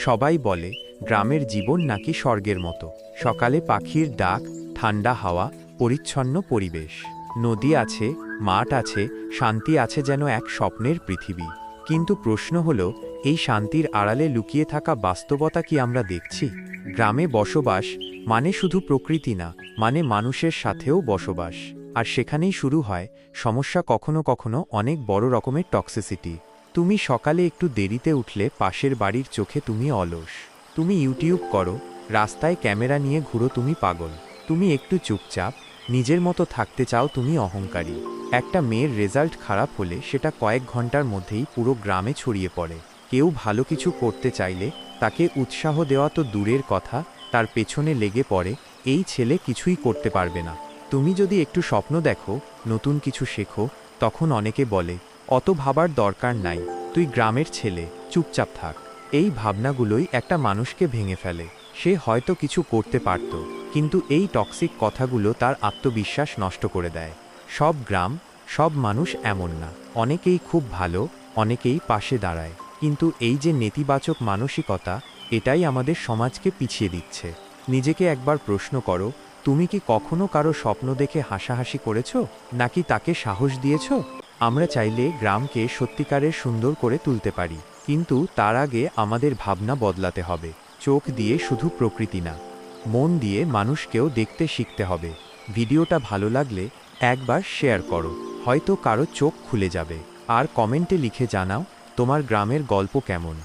সবাই বলে গ্রামের জীবন নাকি স্বর্গের মতো। সকালে পাখির ডাক, ঠান্ডা হাওয়া, পরিচ্ছন্ন পরিবেশ। নদী আছে, মাঠ আছে, শান্তি আছে, যেন এক স্বপ্নের পৃথিবী। কিন্তু প্রশ্ন হলো, এই শান্তির আড়ালে লুকিয়ে থাকা বাস্তবতা কি আমরা দেখছি? গ্রামে বসবাস মানে শুধু প্রকৃতি না, মানে মানুষের সাথেও বসবাস। আর সেখানেই শুরু হয় সমস্যা, কখনো কখনো অনেক বড় রকমের টক্সিসিটি। তুমি সকালে একটু দেরিতে উঠলে পাশের বাড়ির চোখে তুমি অলস। তুমি ইউটিউব করো, রাস্তায় ক্যামেরা নিয়ে ঘুরো, তুমি পাগল। তুমি একটু চুপচাপ নিজের মতো থাকতে চাও, তুমি অহংকারী। একটা মেয়ের রেজাল্ট খারাপ হলে সেটা কয়েক ঘন্টার মধ্যেই পুরো গ্রামে ছড়িয়ে পড়ে। কেউ ভালো কিছু করতে চাইলে তাকে উৎসাহ দেওয়া তো দূরের কথা, তার পেছনে লেগে পড়ে, এই ছেলে কিছুই করতে পারবে না। তুমি যদি একটু স্বপ্ন দেখো, নতুন কিছু শেখো, তখন অনেকে বলে অত ভাবার দরকার নাই, তুই গ্রামের ছেলে, চুপচাপ থাক। এই ভাবনাগুলোই একটা মানুষকে ভেঙে ফেলে। সে হয়তো কিছু করতে পারত, কিন্তু এই টক্সিক কথাগুলো তার আত্মবিশ্বাস নষ্ট করে দেয়। সব গ্রাম, সব মানুষ এমন না। অনেকেই খুব ভালো, অনেকেই পাশে দাঁড়ায়। কিন্তু এই যে নেতিবাচক মানসিকতা, এটাই আমাদের সমাজকে পিছিয়ে দিচ্ছে। নিজেকে একবার প্রশ্ন করো, তুমি কি কখনো কারো স্বপ্ন দেখে হাসাহাসি করেছো, নাকি তাকে সাহস দিয়েছো? আমরা চাইলে গ্রামকে সত্যিকারের সুন্দর করে তুলতে পারি, কিন্তু তার আগে আমাদের ভাবনা বদলাতে হবে। চোখ দিয়ে শুধু প্রকৃতি না, মন দিয়ে মানুষকেও দেখতে শিখতে হবে। ভিডিওটা ভালো লাগলে একবার শেয়ার করো, হয়তো কারো চোখ খুলে যাবে। আর কমেন্টে লিখে জানাও তোমার গ্রামের গল্প কেমন।